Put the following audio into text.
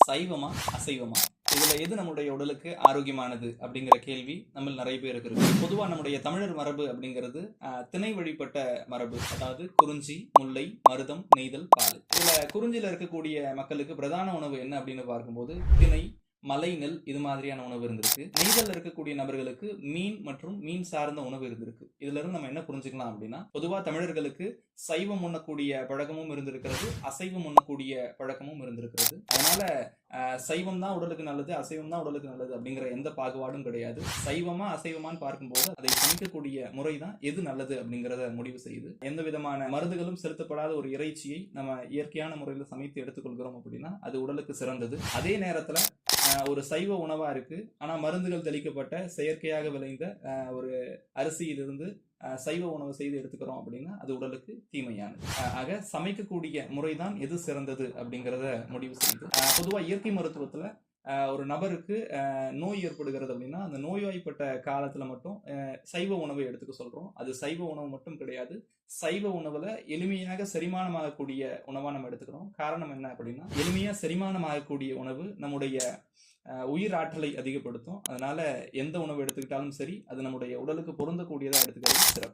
சைவமா அசைவமா இதுல எது நம்முடைய உடலுக்கு ஆரோக்கியமானது அப்படிங்கிற கேள்வி நம்ம நிறைய பேருக்கு இருக்கு. பொதுவா நம்முடைய தமிழர் மரபு அப்படிங்கிறது திணை வழிபட்ட மரபு. அதாவது குறிஞ்சி, முல்லை, மருதம், நெய்தல், பால். இதுல குறிஞ்சில இருக்கக்கூடிய மக்களுக்கு பிரதான உணவு என்ன அப்படின்னு பார்க்கும்போது திணை, மலை நெல் இது மாதிரியான உணவு இருந்திருக்கு. நெய்தல் இருக்கக்கூடிய நபர்களுக்கு மீன் மற்றும் மீன் சார்ந்த உணவு இருந்திருக்கு. இதுல இருந்து நம்ம என்ன புரிஞ்சுக்கலாம் அப்படின்னா, பொதுவா தமிழர்களுக்கு சைவம் உண்ணக்கூடிய பழக்கமும் இருந்திருக்கிறது, அசைவம் உண்ணக்கூடிய பழக்கமும் இருந்திருக்கிறது. அதனால சைவம் தான் உடலுக்கு நல்லது, அசைவம் தான் உடலுக்கு நல்லது அப்படிங்கிற எந்த பாகுபாடும் கிடையாது. சைவமா அசைவமான்னு பார்க்கும்போது அதை சமைக்கக்கூடிய முறை தான் எது நல்லது அப்படிங்கிறத முடிவு செய்யுது. எந்த விதமான மருந்துகளும் செலுத்தப்படாத ஒரு இறைச்சியை நம்ம இயற்கையான முறையில் சமைத்து எடுத்துக்கொள்கிறோம் அப்படின்னா அது உடலுக்கு சிறந்தது. அதே நேரத்துல ஒரு சைவ உணவா இருக்கு, ஆனா மருந்துகள் தெளிக்கப்பட்ட செயற்கையாக விளைந்த ஒரு அரிசியிலிருந்து சைவ உணவு செய்து எடுத்துக்கிறோம் அப்படின்னா அது உடலுக்கு தீமையானது. ஆக சமைக்கக்கூடிய முறைதான் எது சிறந்தது அப்படிங்கிறத முடிவு செய்யுது. பொதுவா இயற்கை மருத்துவத்துல ஒரு நபருக்கு நோய் ஏற்படுகிறது அப்படின்னா அந்த நோய்வாய்ப்பட்ட காலத்துல மட்டும் சைவ உணவை எடுத்துக்க சொல்றோம். அது சைவ உணவு மட்டும் கிடையாது, சைவ உணவுல எளிமையாக செரிமானமாகக்கூடிய உணவா நம்ம எடுத்துக்கிறோம். காரணம் என்ன அப்படின்னா, எளிமையா செரிமானமாகக்கூடிய உணவு நம்முடைய உயிர் ஆற்றலை அதிகப்படுத்தும். அதனால எந்த உணவு எடுத்துக்கிட்டாலும் சரி அது நம்முடைய உடலுக்கு பொருந்தக்கூடியதா எடுத்துக்கிறது சிறப்பு.